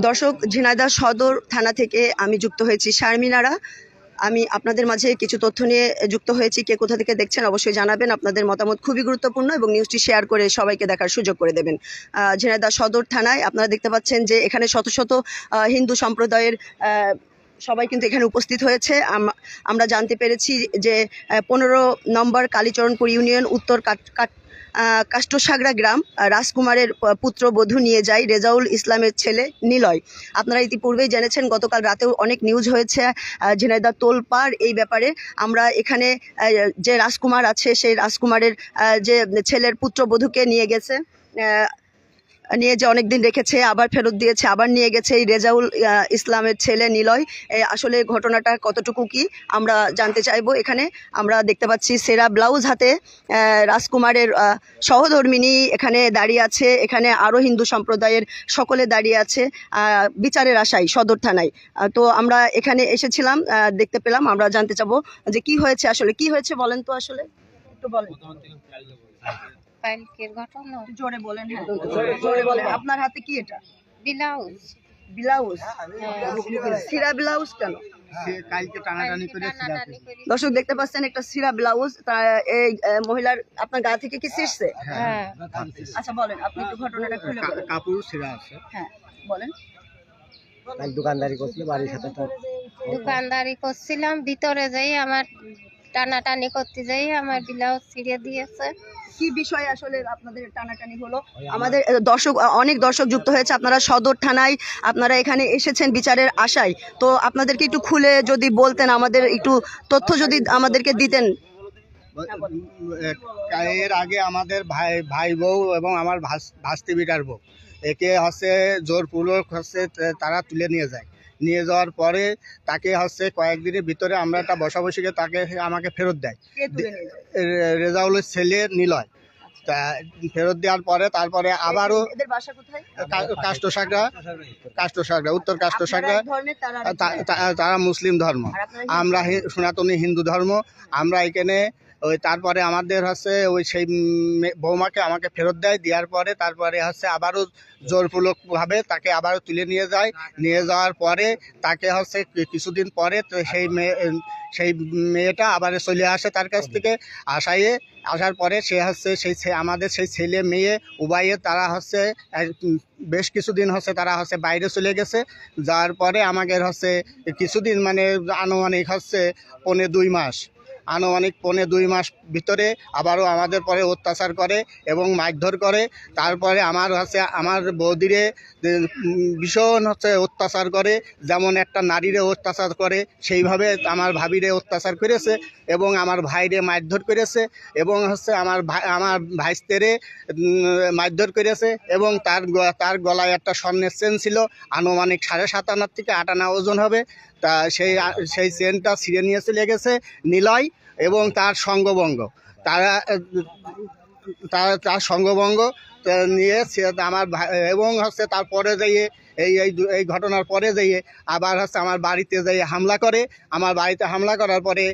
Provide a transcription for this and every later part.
দর্শক, ঝিনাইদহ সদর থানা থেকে আমি যুক্ত হয়েছি শারমিনারা। আমি আপনাদের মাঝে কিছু তথ্য নিয়ে যুক্ত হয়েছি। কে কোথা থেকে দেখছেন অবশ্যই জানাবেন। আপনাদের মতামত খুবই গুরুত্বপূর্ণ এবং নিউজটি শেয়ার করে সবাইকে দেখার সুযোগ করে দেবেন। ঝিনাইদহ সদর থানায় আপনারা দেখতে পাচ্ছেন যে এখানে শত শত হিন্দু সম্প্রদায়ের সবাই কিন্তু এখানে উপস্থিত হয়েছে। আমরা জানতে পেরেছি যে 15 নম্বর কালীচরণপুর ইউনিয়ন উত্তর কাষ্টসাগরা গ্রাম রাজকুমারের পুত্রবধূ নিয়ে যায় রেজাউল ইসলামের ছেলে নিলয়। আপনারা ইতিপূর্বেই জেনেছেন, গতকাল রাতেও অনেক নিউজ হয়েছে ঝিনাইদহ তোলপাড় এই ব্যাপারে। আমরা এখানে যে রাজকুমার আছে সেই রাজকুমারের যে ছেলের পুত্রবধূকে নিয়ে গেছে, নিয়ে যে অনেকদিন রেখেছে, আবার ফেরত দিয়েছে, আবার নিয়ে গেছে এই রেজাউল ইসলামের ছেলে নিলয়। আসলে ঘটনাটা কতটুকু কি আমরা জানতে চাইবো। এখানে আমরা দেখতে পাচ্ছি সেরা ব্লাউজ হাতে রাজকুমারের সহধর্মিনী এখানে দাঁড়িয়ে আছে। এখানে আরও হিন্দু সম্প্রদায়ের সকলে দাঁড়িয়ে আছে বিচারের আশায় সদর থানায়। তো আমরা এখানে এসেছিলাম, দেখতে পেলাম। আমরা জানতে চাবো যে কি হয়েছে, আসলে কি হয়েছে বলেন তো, আসলে একটু বলেন। জোরে বলেন। হ্যাঁ, জোরে বলেন। আপনার হাতে কি এটা? ব্লাউজ। ব্লাউজ? সিরা ব্লাউজ কেন? দর্শক দেখতে পাচ্ছেন একটা সিরা ব্লাউজ। এই মহিলার আপনার গা থেকে কি ছিঁড়ছে? হ্যাঁ। আচ্ছা বলেন, আপনি একটু ঘটনাটা খুলে বলেন। কাপড় ছিঁড়া আছে। হ্যাঁ বলেন। দোকানদারি করছিল, বাড়ির সাথে তো দোকানদারি করছিলাম, ভিতরে যাই আমার টানাটানি করতে যাই আমার ব্লাউজ ছিঁড়ে দিয়েছে। কি বিষয়ে আসলে আপনাদের টানাটানি হলো? আমাদের অনেক দর্শক যুক্ত হয়েছে। আপনারা সদর থানায় আপনারা এখানে এসেছেন বিচারের আশায়। তো আপনাদেরকে একটু খুলে যদি বলতেন, আমাদের একটু তথ্য যদি আমাদেরকে দিতেন। এর আগে আমাদের ভাই বউ এবং আমার ভাস্তি বিটার বউ একে হচ্ছে জোরপূর্বক হচ্ছে তারা তুলে নিয়ে যাওয়ার পরে তাকে হচ্ছে কয়েকদিনের ভিতরে আমরা একটা বসাবসিকে তাকে আমাকে ফেরত দেয় রেজাউলের ছেলে নিলয়। তা ফেরত দেওয়ার পরে তারপরে আবারও কাষ্টসাগরা উত্তর কাষ্টসাগরা। তারা মুসলিম ধর্ম, আমরা সনাতনী হিন্দু ধর্ম। আমরা এখানে ওই তারপরে আমাদের হচ্ছে ওই সেই বৌমাকে আমাকে ফেরত দেওয়ার পরে তারপরে হচ্ছে আবারও জোরপূর্বকভাবে তাকে আবারও তুলে নিয়ে যাওয়ার পরে তাকে হচ্ছে কিছুদিন পরে তো সেই মেয়েটা আবার চলে আসে তার কাছ থেকে। আসার পরে সে হচ্ছে আমাদের সেই ছেলে মেয়ে উভয়ে তারা হচ্ছে বেশ কিছুদিন হচ্ছে তারা হচ্ছে বাইরে চলে গেছে। যাওয়ার পরে আমাদের হচ্ছে কিছুদিন মানে আনুমানিক হচ্ছে 2.5 মাস ভিতরে আবারও আমাদের পরে অত্যাচার করে এবং মারধর করে। তারপরে আমার বৌদিরে ভীষণ হচ্ছে অত্যাচার করে, যেমন একটা নারীরে অত্যাচার করে সেইভাবে আমার ভাবিরে অত্যাচার করেছে এবং আমার ভাইরে মারধর করেছে এবং হচ্ছে আমার ভাইস্তেরে মারধর করেছে এবং তার গলায় একটা স্বর্ণের চেন ছিল, আনুমানিক 7.5 আনা থেকে 8 আনা ওজন হবে। তা সেই চেনটা ছিঁড়ে নিয়ে চলে গেছে নিলয় এবং তার সঙ্গবঙ্গ। তার সঙ্গবঙ্গ নিয়ে আমার এবং হচ্ছে তারপরে যাইয়ে এই ঘটনার পরে যাইয়ে আবার হচ্ছে আমার বাড়িতে যাইয়ে হামলা করে। আমার বাড়িতে হামলা করার পরে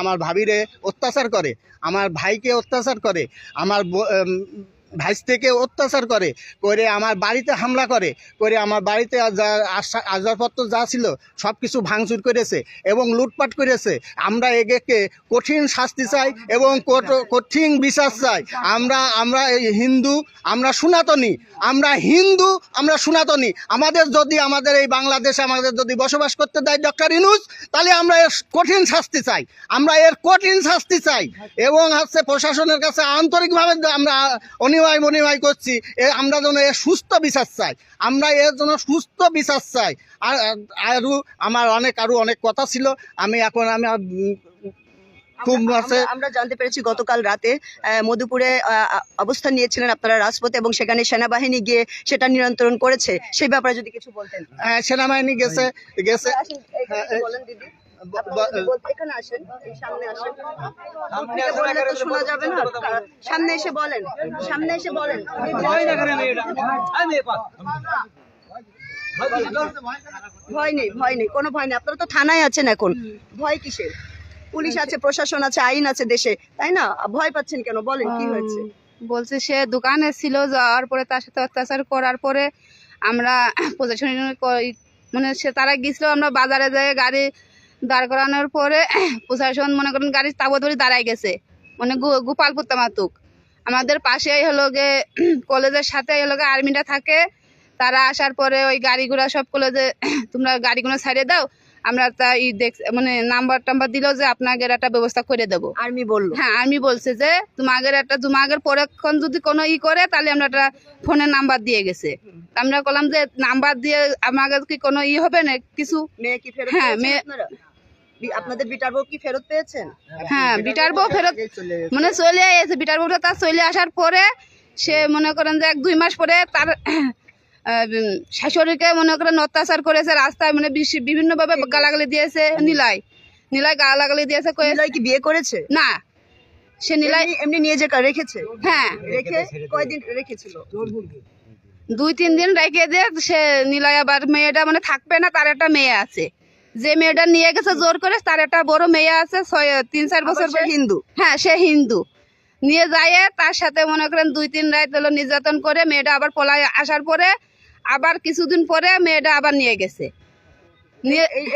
আমার ভাবিরে অত্যাচার করে, আমার ভাইকে অত্যাচার করে, আমার ভাইস্তেকে অত্যাচার করে আমার বাড়িতে হামলা করে আমার বাড়িতে আসবাবপত্র যা ছিল সব কিছু ভাঙচুর করেছে এবং লুটপাট করেছে। আমরা একে কঠিন শাস্তি চাই এবং কঠিন বিচার চাই। আমরা হিন্দু, আমরা সনাতনী, আমাদের এই বাংলাদেশে আমাদের যদি বসবাস করতে দেয় ডক্টর ইউনূস, তাহলে আমরা এর কঠিন শাস্তি চাই এবং হচ্ছে প্রশাসনের কাছে আন্তরিকভাবে আমরা অনিবার্য করছি। আমরা যেন এর সুস্থ বিচার চাই, আরও আমার অনেক কথা ছিল। আমরা জানতে পেরেছি গতকাল রাতে মধুপুরে অবস্থান নিয়েছিলেন আপনারা রাজপথে এবং সেখানে সেনাবাহিনী গিয়ে সেটা নিয়ন্ত্রণ করেছে। সেই ব্যাপারে যদি কিছু বলতেন। সেনাবাহিনী গেছে বলেন দিদি। এখানে আসেন, সামনে আসেন। শোনা যাবে না, সামনে এসে বলেন। ভয় নেই, কোনো ভয় নেই। আপনারা তো থানায় আছেন, এখন ভয় কিসের? পুলিশ আছে, প্রশাসন আছে, আইন আছে দেশে, তাই না? ভয় পাচ্ছেন কেন? বলেন কি হয়েছে। বলছে সে দোকানে ছিল, যাওয়ার পরে তার সাথে অত্যাচার করার পরে আমরা প্রশাসন মানে সে তারা গেছিল, আমরা বাজারে যাই গাড়ি দাঁড় করানোর পরে প্রশাসন মনে করেন গাড়ি তাবতরি দাঁড়ায় গেছে, মানে গোপালপুর তামাতুক। আমাদের পাশে হলো গে কলেজের সাথে হলো গে আর্মিটা থাকে, তারা আসার পরে ওই গাড়িগুলো সব কলেজে তোমরা গাড়িগুলো ছাড়িয়ে দাও, আমরা তাই মানে নাম্বার টাম্বার দিল যে আপনাদের একটা ব্যবস্থা করে দেবো। আর্মি বললো? হ্যাঁ, আর্মি বলছে যে তোমাদের পরক্ষণ যদি কোনো করে তাহলে আমরা একটা ফোনের নাম্বার দিয়ে গেছে। আমরা বললাম যে নাম্বার দিয়ে আমাদের কি কোনো হবে না কিছু? মেয়ে কি ফেরত হ্যাঁ, পেয়েছেন মেয়ে আপনারা? আপনাদের বিটার বউ কি ফেরত পেয়েছেন? হ্যাঁ, বিটার বউ ফেরত মানে চলে এসেছে। বিটার বউটা তার চলে আসার পরে সে মনে করেন যে 1-2 মাস পরে তার শাশুড়িকে মনে করেন অত্যাচার করেছে, রাস্তায় মানে বিভিন্নভাবে গালাগালি দিয়েছে। নীলাই গালাগালি দিয়েছে। নিলয় কি বিয়ে করেছে? না, সে নীলাই এমনি নিয়ে যে রেখেছে? হ্যাঁ, রেখে কয়দিন রেখেছিল? 2-3 দিন রেখে দিয়ে সে নীলাই আবার মেয়েটা মানে থাকবে না, তার একটা মেয়ে আছে, যে মেয়েটা নিয়ে গেছে জোর করে, তার একটা বড় মেয়ে আছে 3-4 বছর। হিন্দু? হ্যাঁ, সে হিন্দু। নিয়ে যায় তার সাথে মনে করেন 2-3 রাত হলো নির্যাতন করে, মেয়েটা আবার পলায় আসার পরে আবার কিছুদিন পরে মেয়েটা আবার নিয়ে গেছে।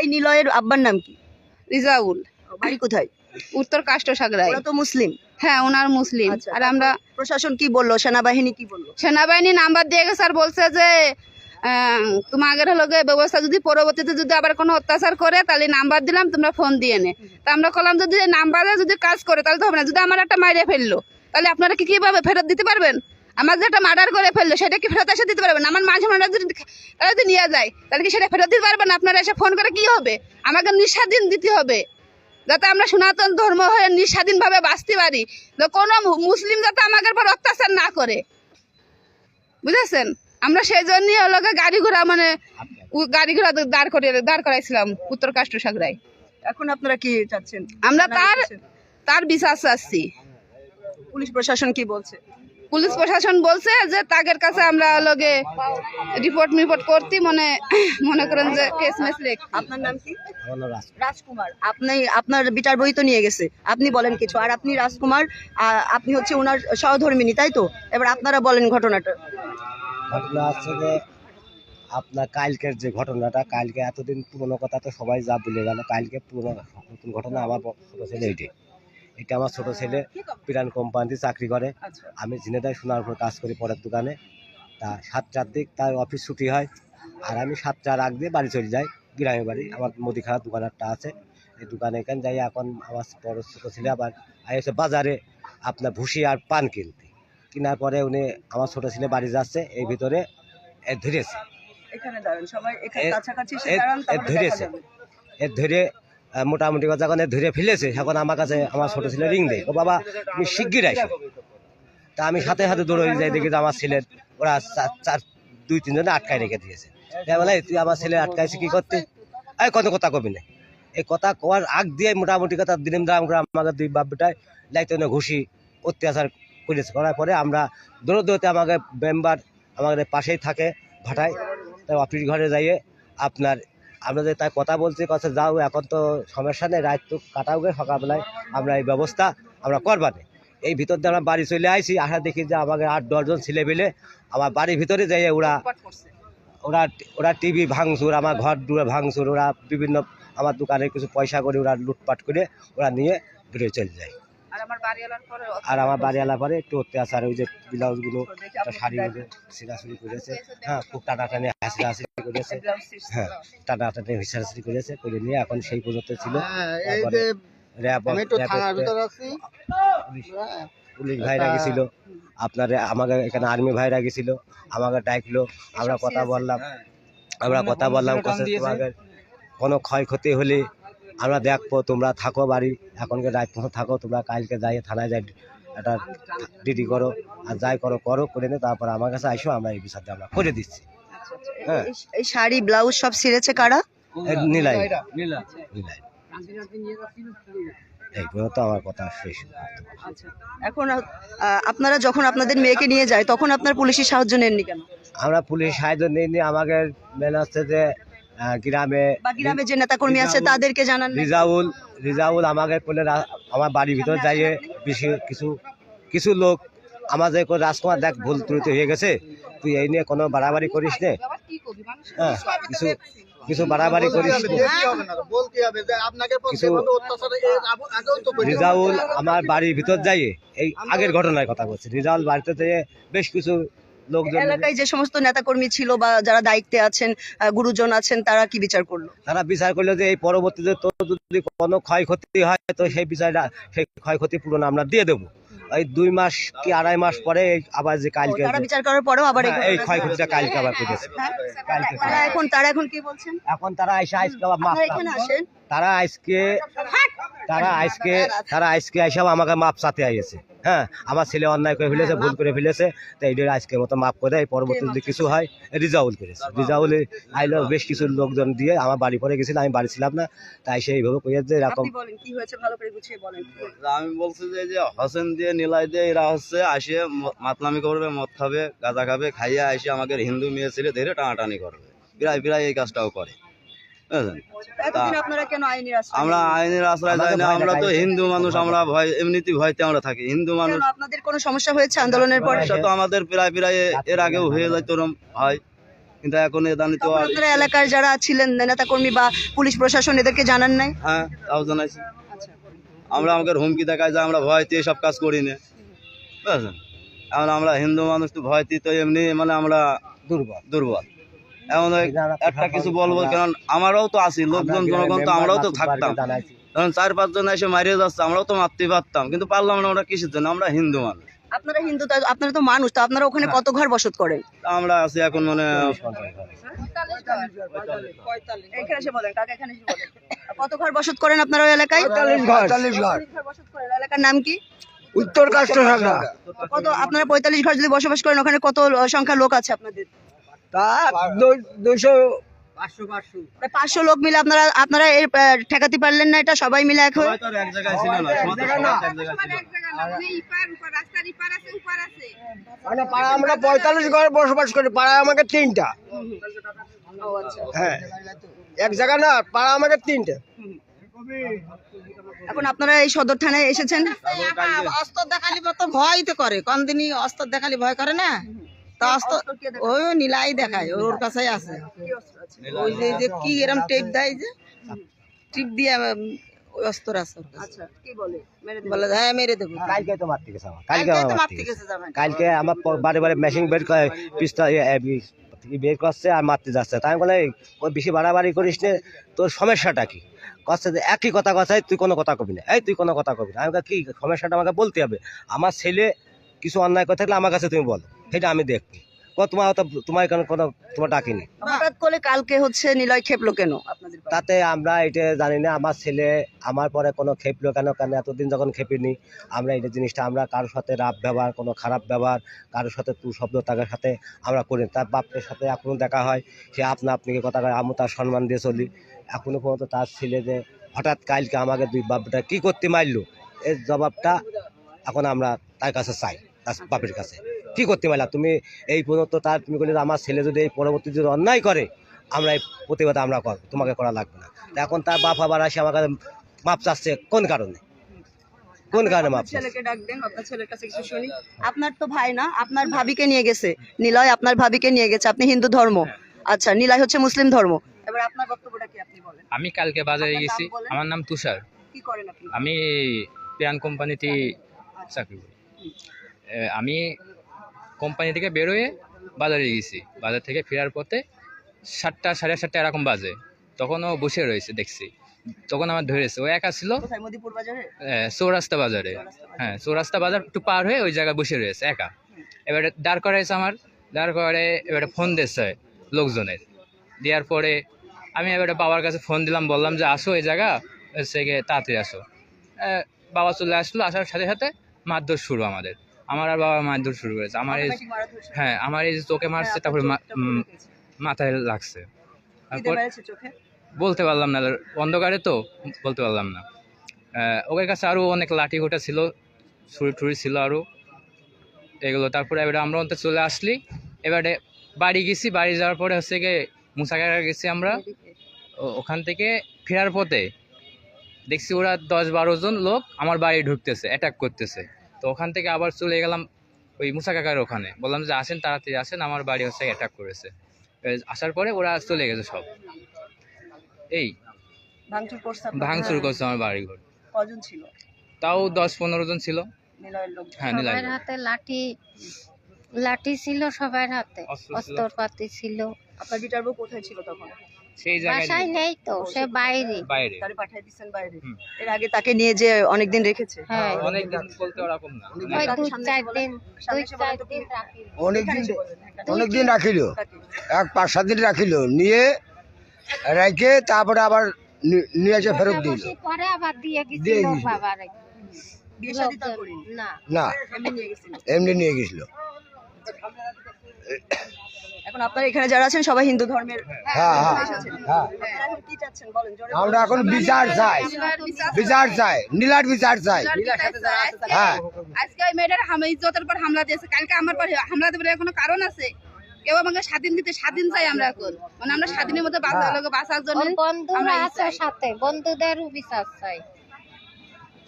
এই নিলয়ের আব্বার নাম কি? রিজাউল। বাড়ি কোথায়? উত্তর কাষ্টসাগরায়। ওরা তো মুসলিম। হ্যাঁ, ওনার মুসলিম। আচ্ছা, আর আমরা প্রশাসন কি বললো? সেনাবাহিনী কি বললো? সেনাবাহিনী নাম্বার দিয়ে গেছে আর বলছে যে তোমাদের হলো ব্যবস্থা যদি পরবর্তীতে যদি আবার কোনো অত্যাচার করে তাহলে নাম্বার দিলাম, তোমরা ফোন দিয়ে নে। তা আমরা বললাম যদি নাম্বারে যদি কাজ করে তাহলে তো হবে না। যদি আমার একটা মাইরে ফেললো তাহলে আপনারা কি কিভাবে ফেরত দিতে পারবেন? আমার যে একটা মার্ডার করে ফেললো সেটা কি ফেরত এসে দিতে পারবেন? আমার মাঝে মাঝে যদি নিয়ে যায় তাহলে কি সেটা ফেরত দিতে পারবেন? আপনারা এসে ফোন করে কি হবে? আমাকে নিঃস্বাধীন দিতে হবে, যাতে আমরা সনাতন ধর্ম হয়ে নিঃস্বাধীনভাবে বাঁচতে পারি, কোনো মুসলিম যাতে আমাদের পর অত্যাচার না করে, বুঝেছেন? আমরা সেই জন্যই হলো গাড়ি ঘোড়া মানে দাঁড় করাইছিলাম উত্তর কাষ্টসাগরায়। এখন আপনারা কি চাচ্ছেন? আমরা তার বিচার চাচ্ছি। পুলিশ প্রশাসন কি বলছে? পুলিশ প্রশাসন বলছে যে তাদের কাছে আমরা লগে রিপোর্ট করতে মনে করেন যে কেস মেস লেখ। আপনার নাম কি? রাজকুমার। আপনার বিটার বই তো নিয়ে গেছে, আপনি বলেন কিছু। আর আপনি রাজকুমার, আপনি হচ্ছে ওনার সহধর্মিনী, তাই তো? এবার আপনারা বলেন ঘটনাটা। ঘটনা আছে যে আপনার কালকের যে ঘটনাটা, কালকে এতদিন পুরোনো কথা তো সবাই যা ভুলে গেল, কালকে পুরোনো নতুন ঘটনা। আমার ছোটো ছেলে এটা আমার ছোটো ছেলে পিরান কোম্পানিতে চাকরি করে। আমি ঝিনেদায় সোনারপুর কাজ করি পরের দোকানে। তা 7টার দিক তার অফিস ছুটি হয়, আর আমি 7টার আগ দিয়ে বাড়ি চলে যাই, গ্রামের বাড়ি। আমার মুদিখানার দোকান একটা আছে, এই দোকানে এখানে যাই। এখন আমার বড় ছোটো ছেলে আবার এসে বাজারে আপনার ভুসি আর পান কেনার পরে উনি আমার ছোটো ছেলে বাড়ি যাচ্ছে, এই ভিতরে ধরেছে। ধরে মোটামুটি কথা যখন ধরে ফেলেছে, এখন আমার কাছে আমার ছোটো ছেলে রিং দেয়, ও বাবা তুমি শিগগির আসো। তা আমি সাথে সাথে দৌড়ে যাই, দেখি যে আমার ছেলের ওরা 2-3 জনে আটকায় রেখে দিয়েছে। বলে তুই আমার ছেলে আটকাইছে কি করতে? এই কত কথা কবি না। এই কথা কওয়ার আগ দিয়ে মোটামুটি কথা দিন আমাকে 2 বাপ বেটায় লাইতে ঘুষি অত্যাচার করেছে। করার পরে আমরা দৌড়তে আমাকে মেম্বার আমাদের পাশেই থাকে ভাটায়, তাই অফিস ঘরে যাইয়ে আমরা যে তাই কথা বলছি, কথা যাও এখন তো সমস্যা নেই, রাত তো কাটাও গে, সকালবেলায় আমরা এই ব্যবস্থা আমরা করবানে। এই ভিতর দিয়ে আমরা বাড়ি চলে আসি, আসা দেখি যে আমাকে 8-10 জন ছেলে মিলে আমার বাড়ির ভিতরে যাইয়ে ওরা টিভি ভাঙচুর, আমার ঘর দূরে ভাঙচুর, ওরা বিভিন্ন আমার দোকানে কিছু পয়সা করে ওরা লুটপাট করে ওরা নিয়ে বেরিয়ে চলে যায়। আর আমার বাড়িওয়ালা পরে একটু অত্যাচার, ওই যে ব্লাউজগুলো শাড়ি ছিঁড়াছুড়ি করেছে, হ্যাঁ, খুব টানাটানি হাসি করেছে, হ্যাঁ, টানাটানি হিসারি করেছে, করে নিয়ে এখন সেই পর্যন্ত ছিল। পুলিশ ভাইরা গেছিল, আপনার আমাকে এখানে আর্মি ভাইরা গেছিল, আমাকে ডাকলো, আমরা কথা বললাম তোমাদের কোনো ক্ষয়ক্ষতি হলে আমরা দেখবো, তোমরা থাকো বাড়ি, এখনকে রাত পর্যন্ত থাকো, তোমরা কালকে যাই থানায় যাই একটা ডিডি করো, আর যাই করো করে নে, তারপর আমার কাছে আইসো, আমরা এই বিষয়টা আমরা করে দিচ্ছি। হ্যাঁ, এই শাড়ি ব্লাউজ সব ছিঁড়েছে কারা? নিলাই। এই পর্যন্ত আমার কথা শেষ। এখন আপনারা যখন আপনাদের মেয়েকে নিয়ে যায় তখন আপনার পুলিশের সাহায্য নেননি কেন? আমরা পুলিশ সাহায্য নিইনি, আমাদের মেন হচ্ছে যে গ্রামে যে নেতাকর্মী আছে তাদেরকে জানান। রিজাউল আমাকে বলে আমার বাড়ির ভিতরে যাইয়ে বেশি কিছু লোক আমাদের রাজকুমার দেখ ভুল ত্রুটি হয়ে গেছে, তুই এই নিয়ে কোনো বাড়াবাড়ি করিস নে, হ্যাঁ কিছু কিছু বাড়াবাড়ি করিস বলতে হবে যে আপনাকে কিছু অত্যাচার এর আগেও তো করেছে। রিজাউল আমার বাড়ির ভিতর যাইয়ে এই আগের ঘটনার কথা বলছি, রিজাউল বাড়িতে যেয়ে বেশ কিছু লোকজন এলাকায় যে সমস্ত নেতাকর্মী ছিল বা যারা দায়িত্বে আছেন, গুরুজন আছেন, তারা কি বিচার করলো? তারা বিচার করলো যে এই পরবর্তীতে তো যদি কোনো ক্ষয়ক্ষতি হয় তো সেই বিষয়টা, সেই ক্ষয়ক্ষতি পূরণ আমরা দিয়ে দেবো। এই 2 মাস কি 2.5 মাস পরে আবার যে কালকে তারা বিচার করার পরেও আবার এই এই ক্ষয়ক্ষতিটা কালকে আবার করেছে। কালকে তারা এখন কি বলছেন? এখন তারা আজকে আবার মাপ আপনারা এখানে আসেন, তারা আজকে এসব আমাকে মাপ চাতে আইছে। হ্যাঁ, আমার ছেলে অন্যায় করে ফেলেছে, ভুল করে ফেলেছে, তো এইটা আজকের মতো মাপ করে দেয়। পরবর্তী যদি কিছু হয়, রিজাউল করেছে, রিজাউল আইলো বেশ কিছু লোকজন দিয়ে আমার বাড়ি পরে গেছিল, আমি বাড়ি ছিলাম না, তাই সেইভাবে কইয়া যে এরকম। আপনি বলেন কি হয়েছে, ভালো করে গুছিয়ে বলেন। আমি বলছি যে যে হোসেন দিয়ে নিলাই দিয়ে এরা হচ্ছে আসে মাতলামি করবে, মদ খাবে, গাঁজা খাবে, খাইয়া এসে আমাদের হিন্দু মেয়ে ছেলে ধরে টানাটানি করবে, প্রায় প্রায় এই কাজটাও করে, বুঝলেন। এতদিন আপনারা কেন আইনের আশ্রয় আমরা নেননি? আইনের আশ্রয় যাই না, আমরা তো হিন্দু মানুষ, আমরা ভয় এমনিতেই ভয়তে আমরা থাকি, হিন্দু মানুষ। কেন আপনাদের কোনো সমস্যা হয়েছে আন্দোলনের পরে? সমস্যা তো আমাদের প্রায় প্রায় এর আগেও হয়ে যায়, তোরম হয়, কিন্তু এখন এদানি তো আর। আপনারা এলাকার যারা ছিলেন নেতাকর্মী বা পুলিশ প্রশাসন, এদেরকে জানান নাই? হ্যাঁ, তাও জানাইছি। আমরা আমাদের হুমকি দেখায় যে আমরা ভয়তে এসব কাজ করি না, বুঝলেন। এখন আমরা হিন্দু মানুষ তো ভয়তে তো এমনি মানে আমরা দুর্বল। এমন একটা কিছু বলবো, কারণ আমরাও তো আছি, লোকজন জনগণ তো আমরাও তো থাকতাম, কারণ 4-5 জন এসে মারিয়ে যাচ্ছে, আমরাও তো মারতে পারতাম, কিন্তু পারলাম না। আমরা কিসের জন্য? আমরা হিন্দু মানুষ, আপনারা হিন্দু, আপনারা তো মানুষ, তো আপনারা ওখানে কত ঘর বসত করেন? আমরা আছি এখন মানে এখানে এসে বলেন, কাকা এখানে এসে বলেন। কত ঘর বসত করেন আপনারা ওই এলাকায়? 45 ঘর বসত করেন। এলাকার নাম কি? উত্তর কাষ্টসাগরা। কত আপনারা 45 ঘর যদি বসবাস করেন, ওখানে কত সংখ্যা লোক আছে আপনাদের? তা 200 প্রায় 500 লোক মিলে আপনারা এই ঠেকাতে পারলেন না এটা, সবাই মিলে এক হয়ে? সবাই তো আর এক জায়গায় ছিল না, সবাই তো এক জায়গায় ছিল। মানে পাড়া আমরা 45 ঘর বসবাস করি, পাড়া আমাকে 3টা। হ্যাঁ, এক জায়গা না, পাড়া আমাকে 3টা। এখন আপনারা এই সদর থানায় এসেছেন। অস্ত্র দেখালি তো ভয় তো করে, কোনদিনই অস্ত্র দেখালি ভয় করে না, তা অস্ত্র ওই নীলাই দেখায়, ওর কাছেই আছে। ওই যে কি এরম টেপ দেয়, যে টিপ দিয়ে ওই অস্ত্র আছে ওর কাছে। আচ্ছা, কি বলে? বলে হ্যাঁ মেরে দেবো। কালকে তো মারতে গেছে আমার, কালকে কালকে তো আমার মারতে মারতে গেছে গেছে। জামাই। কালকে আমার বারে বারে মেশিন বের করে পিস্তল বের করছে আর মারতে যাচ্ছে। তাই আমি বলে ওই বেশি বাড়াবাড়ি করিস নে, তোর সমস্যাটা কি? কচ্ছে যে একই কথা কথায় তুই কোনো কথা কবি না, এই তুই কোনো কথা কবি না। আমি কি সমস্যাটা আমাকে বলতে হবে? আমার ছেলে কিছু অন্যায় কথা থাকলে আমার কাছে তুমি বলো, সেটা আমি দেখবো। তোমার এখানে কোনো তোমার ডাকিনি। হঠাৎ করে কালকে হচ্ছে নিলয় খেপলো কেন আপনাদের বাড়ি? তাতে আমরা এটা জানি না। আমার ছেলে আমার পরে কোনো খেপলো কেন, এতদিন যখন খেপিনি আমরা এই জিনিসটা, আমরা কারোর সাথে রাব ব্যবহার, কোনো খারাপ ব্যবহার, কারোর সাথে তু শব্দ তাদের সাথে আমরা করি। তার বাপের সাথে এখনও দেখা হয়, সে আপনাকে কথা কয়, আমি তার সম্মান দিয়ে চলি। এখনো পর্যন্ত তার ছেলে যে হঠাৎ কালকে আমাকে 2 বাপটা কী করতে মারলো, এর জবাবটা এখন আমরা তার কাছে চাই, তার বাপের কাছে। কী করতে পারলাম তুমি এই পর্যন্ত? তার তুমি বলে আমার ছেলে যদি এই পরবর্তী যদি অন্যায় করে, আমরা এই প্রতিবাদ আমরা তোমাকে করা লাগবে না। এখন তার বাপ আবার আসে আমার কাছে মাপ চাচ্ছে, কোন কারণে? কোন কারণে মাপ চাচ্ছে? ছেলেকে ডাক দেন, আপনার ছেলের কাছে কিছু শুনি। আপনার তো ভাই না, আপনার ভাবিকে নিয়ে গেছে নিলয়, আপনার ভাবিকে নিয়ে গেছে। আপনি হিন্দু ধর্ম, আচ্ছা, নিলয় হচ্ছে মুসলিম ধর্ম। এবার আপনার বক্তব্যটা কি, আপনি বলেন। আমি কালকে বাজারে আপনার গেছি, নাম বলেন। আমার নাম তুষার, কি করেন আপনি? আমি প্রাণ কোম্পানিতে চাকরি করি। আমি কোম্পানি থেকে বেরোয় বাজারে গেছি, বাজার থেকে ফেরার পথে 7টা 7:30 এরকম বাজে, তখন ও বসে রয়েছে দেখছি। তখন আমার ধরেছে, ও একা ছিল কোথায়, মদিপুর বাজারে? চৌরাস্তা বাজারে। হ্যাঁ, চৌরাস্তা বাজার একটু পার হয়ে ওই জায়গায় বসে রয়েছে একা। এবারে দাঁড় করাইছে, দাঁড় করে এবারে ফোন দিচ্ছে লোকজনের। দেওয়ার পরে আমি এবারে বাবার কাছে ফোন দিলাম, বললাম যে আসো এই জায়গা, হচ্ছে গিয়ে তাড়াতাড়ি আসো। বাবা চলে আসলো, আসার সাথে সাথে মারধর শুরু আমার আর বাবা মারধর শুরু করেছে। আমার এই, হ্যাঁ, আমার এই যে চোখে মারছে, তারপরে মাথায় লাগছে। তারপর বলতে পারলাম না, অন্ধকারে তো বলতে পারলাম না। ওদের কাছে আরও অনেক লাঠি ঘোটা ছিল, ছুরি টুরি ছিল আরও এগুলো। তারপরে এবারে আমরা অন্তে চলে আসলি, এবারে বাড়ি গেছি। বাড়ি যাওয়ার পরে হচ্ছে গিয়ে মুসাকারা গেছি আমরা। ওখান থেকে ফেরার পথে দেখছি ওরা 10-12 জন লোক আমার বাড়ি ঢুকতেছে, অ্যাটাক করতেছে। তো ওখান থেকে আবার চলে গেলাম ওই মুসা কাকার ওখানে, বললাম যে আসেন, তাড়াতাড়ি আসেন, আমার বাড়ি হচ্ছে অ্যাটাক করেছে। আসার পরে ওরা চলে গেছে সব। এই ভাঙচুর করছে আপনাদের? ভাঙচুর করছে আমার বাড়ি ঘর। কজন ছিল তাও 10-15 জন ছিল। নিলয়ের লোক? হ্যাঁ, নিলাম। সবার হাতে লাঠি লাঠি ছিল, সবার হাতে অস্ত্র ছিল। অস্ত্রপাতি ছিল। আপনার বিটার বউ কোথায় ছিল তখন? সেই জায়গায় বাসায় নেই তো, সে বাইরে। বাইরে তারে পাঠিয়ে দিচ্ছেন বাইরে। হুম। এর আগে তাকে নিয়ে যে অনেকদিন রেখেছে? হ্যাঁ, অনেকদিন বলতে ওরকম না। ওই তাকে 2-4 দিন সামনে এসে বলেন তো কি? রাখি। অনেকদিন রাখিল, তাকে? 5-7 দিন রাখিল, নিয়ে রেখে তারপরে আবার নিয়ে এসে ফেরত দিল। বসে পরে আবার দিয়ে দিয়ে গেছিল গেছিল। বাবারে। বিয়ে শাদী তার লোকজন- করেনি? না, না, এমনি নিয়ে গেছিল। এমনি নিয়ে গেছিল। এখন আপনারা এখানে যারা আছেন সবাই হিন্দু ধর্মের? হ্যাঁ, হ্যাঁ, হ্যাঁ। আপনারা এখন কি চাচ্ছেন বলেন, জোরে আমরা বলেন। এখন বিচার চাই, বিচার চাই, নীলার বিচার চাই। হ্যাঁ, আজকে ওই মেয়েটার ইজ্জতের পর হামলা দিয়েছে, কালকে আমার পর হামলা দেবার কোনো কারণ আছে? কেউ আমাকে স্বাধীন দিতে, স্বাধীন চাই আমরা এখন, মানে আমরা স্বাধীনের মধ্যে বাঁচার জন্য ওর বন্ধুরা আমরা এই আছে চাই। সাথে, বন্ধুদেরও বিচার চাই।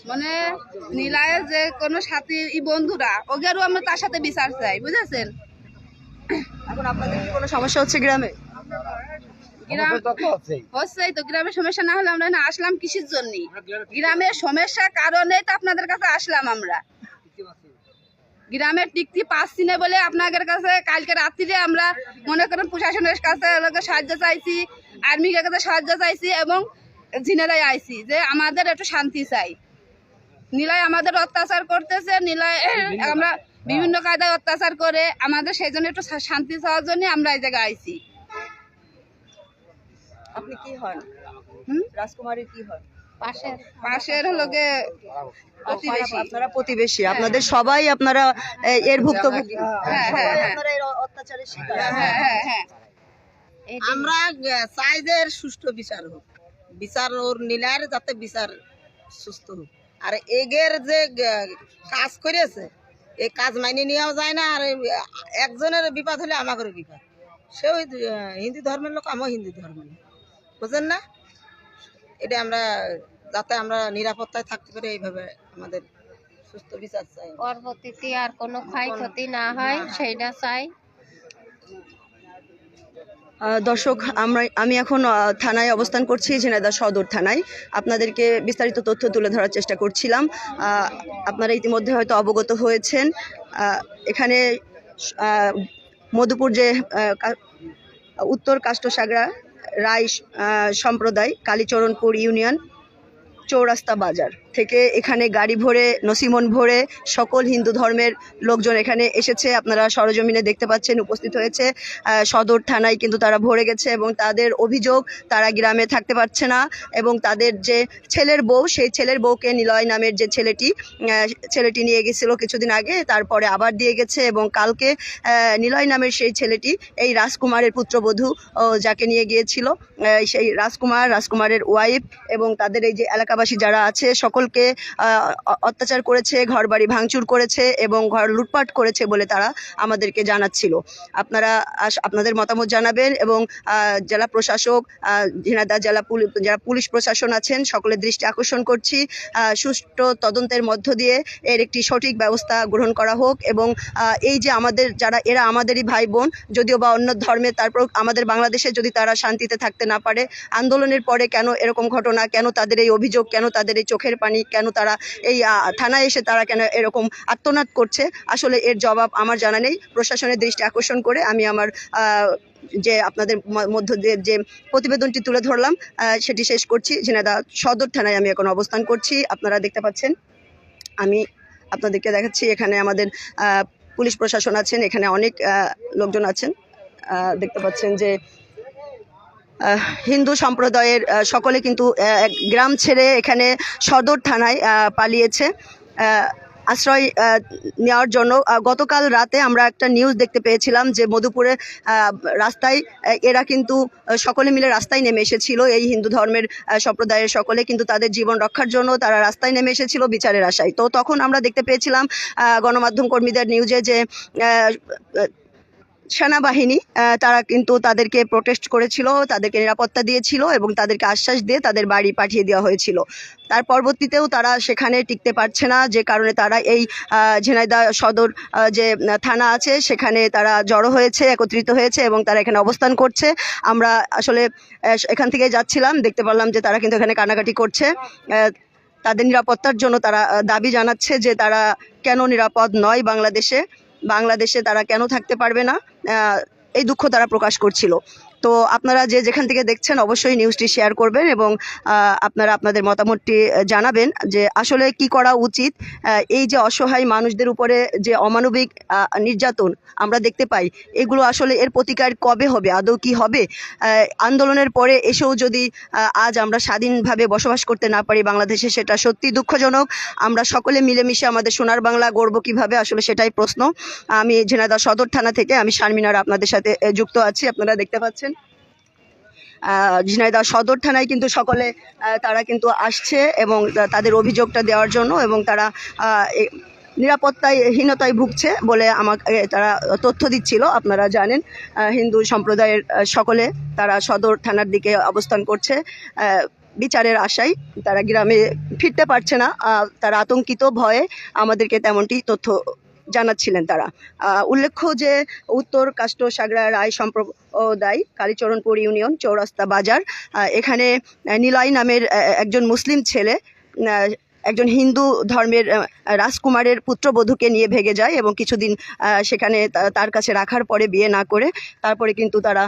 মানে নীলায়ের যে কোনো সাথী বন্ধুরা, ওদেরও আমরা তার সাথে বিচার চাই, বুঝেছেন? এখন আপনাদের কি কোনো সমস্যা হচ্ছে গ্রামে? গ্রাম হচ্ছেই তো, গ্রামের সমস্যা না হলে আমরা না আসলাম কিসের জন্য? গ্রামের সমস্যার কারণে তো আপনাদের কাছে আসলাম আমরা। গ্রামের টিকটি পাচ্ছি না বলে আপনাদের কাছে কালকে রাত্রিরে আমরা মনে করেন প্রশাসনের কাছে সাহায্য চাইছি, আর্মির কাছে সাহায্য চাইছি এবং ঝিনারাই আইছি যে আমাদের একটু শান্তি চাই। নীলায় আমাদের অত্যাচার করতেছে, নীলায় আমরা বিভিন্ন কায়দায় অত্যাচার করে, আমাদের সেই জন্য একটু শান্তি চাওয়ার জন্য আমরা এই জায়গায় আইছি। আপনি কি হন? রাজকুমারীর কি হন? পাশের লোকে প্রতিবেশী। আপনারা প্রতিবেশী, আপনাদের সবাই আপনারা এর ভুক্তভোগী। হ্যাঁ, সবাই হ্যাঁ, আপনারা এর অত্যাচারের শিকার। হ্যাঁ, হ্যাঁ, হ্যাঁ। আমরা চাই যে এর সুষ্ঠু বিচার হোক, বিচার ওর নীলার যাতে বিচার সুস্থ হোক। আর এগের যে কাজ করেছে এই কাজ মাইনে নেওয়াও যায় না। আর একজনের বিপদ হলে আমাদেরও বিপদ। সেও হিন্দু ধর্মের লোক, আমিও হিন্দু ধর্মের লোক, বুঝেন না? এটা আমরা যাতে আমরা নিরাপত্তায় থাকতে পারি, এইভাবে আমাদের সুস্থ বিচার চাই। পরবর্তীতে আর কোনো ক্ষয়ক্ষতি না হয় সেইটা চাই। দর্শক, আমি এখন থানায় অবস্থান করছি, ঝিনাইদহ সদর থানায়। আপনাদেরকে বিস্তারিত তথ্য তুলে ধরার চেষ্টা করছিলাম। আপনারা ইতিমধ্যে হয়তো অবগত হয়েছেন, এখানে মধুপুর যে উত্তর কাষ্টসাগরা রায় সম্প্রদায়, কালীচরণপুর ইউনিয়ন, চৌরাস্তা বাজার থেকে এখানে গাড়ি ভরে, নসিমন ভরে সকল হিন্দু ধর্মের লোকজন এখানে এসেছে। আপনারা সরজমিনে দেখতে পাচ্ছেন, উপস্থিত হয়েছে সদর থানায়, কিন্তু তারা ভরে গেছে এবং তাদের অভিযোগ তারা গ্রামে থাকতে পারছে না এবং তাদের যে ছেলের বউ, সেই ছেলের বউকে নিলয় নামের যে ছেলেটি নিয়ে গেছিল কিছুদিন আগে, তারপরে আবার দিয়ে গেছে এবং কালকে নিলয় নামের সেই ছেলেটি এই রাজকুমারের পুত্রবধূ যাকে নিয়ে গিয়েছিল, সেই রাজকুমারের ওয়াইফ এবং তাদের এই যে এলাকাবাসী যারা আছে সকলকে অত্যাচার করেছে, ঘরবাড়ি ভাঙচুর করেছে এবং ঘর লুটপাট করেছে বলে তারা আমাদেরকে জানাচ্ছিল। আপনারা আপনাদের মতামত জানাবেন এবং জেলা প্রশাসক, ঝিনাইদহ যারা পুলিশ প্রশাসন আছেন সকলের দৃষ্টি আকর্ষণ করছি, সুষ্ঠু তদন্তের মধ্য দিয়ে এর একটি সঠিক ব্যবস্থা গ্রহণ করা হোক এবং এই যে আমাদের যারা এরা আমাদেরই ভাই বোন, যদিও বা অন্য ধর্মের, তারপর আমাদের বাংলাদেশে যদি তারা শান্তিতে থাকতে না পারে, আন্দোলনের পরে কেন এরকম ঘটনা, কেন তাদের এই অভিযোগ, কেন তাদের এই চোখের পানি, কেন তারা এই থানায় এসে তারা কেন এরকম আত্মনাদ করছে, আসলে এর জবাব আমার জানা নেই। প্রশাসনের দৃষ্টি আকর্ষণ করে আমি আমার যে আপনাদের মধ্য দিয়ে যে প্রতিবেদনটি তুলে ধরলাম সেটি শেষ করছি। ঝিনাইদহ সদর থানায় আমি এখন অবস্থান করছি। আপনারা দেখতে পাচ্ছেন, আমি আপনাদেরকে দেখাচ্ছি, এখানে আমাদের পুলিশ প্রশাসন আছেন, এখানে অনেক লোকজন আছেন। দেখতে পাচ্ছেন যে হিন্দু সম্প্রদায়ের সকলে কিন্তু গ্রাম ছেড়ে এখানে সদর থানায় পালিয়েছে আশ্রয় নেওয়ার জন্য। গতকাল রাতে আমরা একটা নিউজ দেখতে পেয়েছিলাম যে মধুপুরে রাস্তায় এরা কিন্তু সকলে মিলে রাস্তায় নেমে এসেছিল, এই হিন্দু ধর্মের সম্প্রদায়ের সকলে কিন্তু তাদের জীবন রক্ষার জন্য তারা রাস্তায় নেমে এসেছিল বিচারের আশায়। তো তখন আমরা দেখতে পেয়েছিলাম গণমাধ্যম কর্মীদের নিউজে যে সেনাবাহিনী তারা কিন্তু তাদেরকে প্রোটেস্ট করেছিল, তাদেরকে নিরাপত্তা দিয়েছিল এবং তাদেরকে আশ্বাস দিয়ে তাদের বাড়ি পাঠিয়ে দেওয়া হয়েছিল। তার পরবর্তীতেও তারা সেখানে টিকতে পারছে না, যে কারণে তারা এই ঝিনাইদহ সদর যে থানা আছে সেখানে তারা জড়ো হয়েছে, একত্রিত হয়েছে এবং তারা এখানে অবস্থান করছে। আমরা আসলে এখান থেকে যাচ্ছিলাম, দেখতে পারলাম যে তারা কিন্তু এখানে কান্নাকাটি করছে। তাদের নিরাপত্তার জন্য তারা দাবি জানাচ্ছে যে তারা কেন নিরাপদ নয় বাংলাদেশে তারা কেন থাকতে পারবে না, এই দুঃখ তারা প্রকাশ করছিল। তো আপনারা যে যেখান থেকে দেখছেন অবশ্যই নিউজটি শেয়ার করবেন এবং আপনারা আপনাদের মতামতটি জানাবেন যে আসলে কি করা উচিত। এই যে অসহায় মানুষদের উপরে যে অমানবিক নির্যাতন আমরা দেখতে পাই, এগুলো আসলে এর প্রতিকার কবে হবে, আদৌ কি হবে? আন্দোলনের পরে এসেও যদি আজ আমরা স্বাধীনভাবে বসবাস করতে না পারি বাংলাদেশে, সেটা সত্যি দুঃখজনক। আমরা সকলে মিলেমিশে আমাদের সোনার বাংলা গড়ব কিভাবে, আসলে সেটাই প্রশ্ন। আমি ঝিনাইদহ সদর থানা থেকে আমি শারমিনারা আপনাদের সাথে যুক্ত আছি। আপনারা দেখতে পাচ্ছেন ঝিনাইদহ সদর থানায় কিন্তু সকলে তারা কিন্তু আসছে এবং তাদের অভিযোগটা দেওয়ার জন্য, এবং তারা নিরাপত্তাহীনতায় ভুগছে বলে আমাকে তারা তথ্য দিচ্ছিল। আপনারা জানেন হিন্দু সম্প্রদায়ের সকলে তারা সদর থানার দিকে অবস্থান করছে বিচারের আশায়। তারা গ্রামে ফিরতে পারছে না, তারা আতঙ্কিত ভয়ে আমাদেরকে তেমনটি তথ্য জানাচ্ছিলেন তারা। উল্লেখ্য যে উত্তর কাষ্ট সাগরা রায় সম্প্রদায় কালীচরণপুর ইউনিয়ন চৌরাস্তা বাজার, এখানে নিলয় নামের একজন মুসলিম ছেলে একজন হিন্দু ধর্মের রাজকুমারের পুত্রবধূকে নিয়ে ভেগে যায় এবং কিছুদিন সেখানে তার কাছে রাখার পরে বিয়ে না করে তারপরে কিন্তু তারা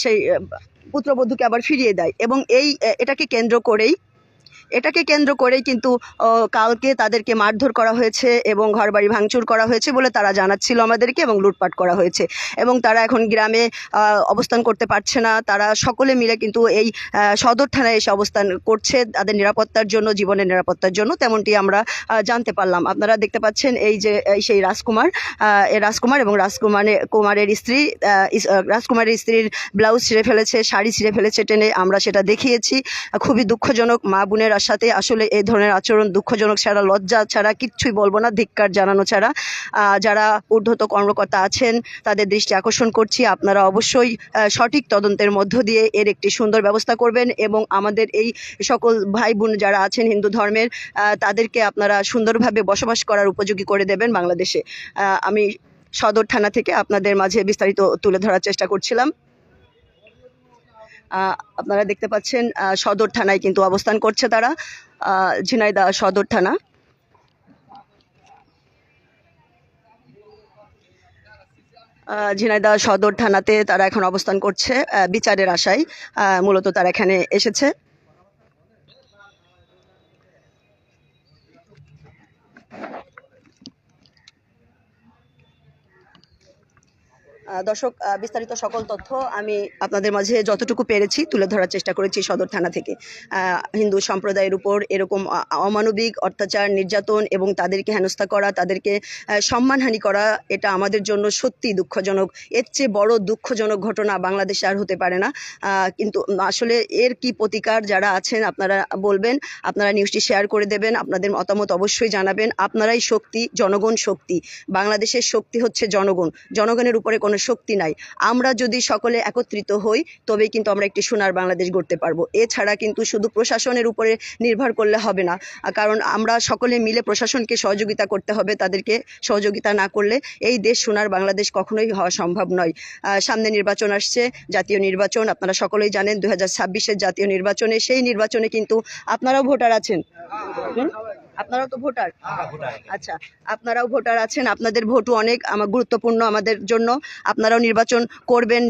সেই পুত্রবধূকে আবার ফিরিয়ে দেয়। এবং এটাকে কেন্দ্র করেই কিন্তু কালকে তাদেরকে মারধর করা হয়েছে এবং ঘরবাড়ি ভাঙচুর করা হয়েছে বলে তারা জানাচ্ছিল আমাদেরকে, এবং লুটপাট করা হয়েছে। এবং তারা এখন গ্রামে অবস্থান করতে পারছে না, তারা সকলে মিলে কিন্তু এই সদর থানায় এসে অবস্থান করছে তাদের নিরাপত্তার জন্য, জীবনের নিরাপত্তার জন্য, তেমনটি আমরা জানতে পারলাম। আপনারা দেখতে পাচ্ছেন এই যে সেই রাজকুমার এবং রাজকুমারের স্ত্রীর ব্লাউজ ছিঁড়ে ফেলেছে, শাড়ি ছিঁড়ে ফেলেছে টেনে, আমরা সেটা দেখিয়েছি। খুবই দুঃখজনক। মা বোনের সাথে আসলে এই ধরনের আচরণ দুঃখজনক ছাড়া, লজ্জা ছাড়া কিচ্ছুই বলবো না, ধিক্কার জানানো ছাড়া। যারা ঊর্ধ্বত কর্মকর্তা আছেন তাদের দৃষ্টি আকর্ষণ করছি, আপনারা অবশ্যই সঠিক তদন্তের মধ্য দিয়ে এর একটি সুন্দর ব্যবস্থা করবেন এবং আমাদের এই সকল ভাই বোন যারা আছেন হিন্দু ধর্মের, তাদেরকে আপনারা সুন্দরভাবে বসবাস করার উপযোগী করে দেবেন বাংলাদেশে। আমি সদর থানা থেকে আপনাদের মাঝে বিস্তারিত তুলে ধরার চেষ্টা করছিলাম। আপনারা দেখতে পাচ্ছেন সদর থানায় কিন্তু অবস্থান করছে তারা, ঝিনাইদহ সদর থানা। ঝিনাইদহ সদর থানাতে তারা এখন অবস্থান করছে বিচারের আশায়, মূলত তারা এখানে এসেছে। দর্শক, বিস্তারিত সকল তথ্য আমি আপনাদের মাঝে যতটুকু পেরেছি তুলে ধরার চেষ্টা করেছি সদর থানা থেকে। হিন্দু সম্প্রদায়ের উপর এরকম অমানবিক অত্যাচার, নির্যাতন এবং তাদেরকে হেনস্থা করা, তাদেরকে সম্মানহানি করা, এটা আমাদের জন্য সত্যি দুঃখজনক। এর চেয়ে বড় দুঃখজনক ঘটনা বাংলাদেশে আর হতে পারে না। কিন্তু আসলে এর কি প্রতিকার যারা আছেন আপনারা বলবেন, আপনারা নিউজটি শেয়ার করে দেবেন, আপনাদের মতামত অবশ্যই জানাবেন। আপনারাই শক্তি, জনগণ শক্তি। বাংলাদেশের শক্তি হচ্ছে জনগণ, জনগণের উপরে কোনো শক্তি নাই। আমরা যদি সকলে একত্রিত হই তবেই কিন্তু আমরা একটি সোনার বাংলাদেশ গড়তে পারবো। এছাড়া কিন্তু শুধু প্রশাসনের উপরে নির্ভর করলে হবে না, কারণ আমরা সকলে মিলে প্রশাসনকে সহযোগিতা করতে হবে। তাদেরকে সহযোগিতা না করলে এই দেশ সোনার বাংলাদেশ কখনোই হওয়া সম্ভব নয়। সামনে নির্বাচন আসছে, জাতীয় নির্বাচন, আপনারা সকলেই জানেন 2026-এর জাতীয় নির্বাচনে, সেই নির্বাচনে কিন্তু আপনারাও ভোটার আছেন। আপনারাও তো ভোটার, আচ্ছা, আপনারাও ভোটার আছেন, আপনাদের ভোটও অনেক গুরুত্বপূর্ণ আমাদের জন্য। আপনারাও নির্বাচন করবেন,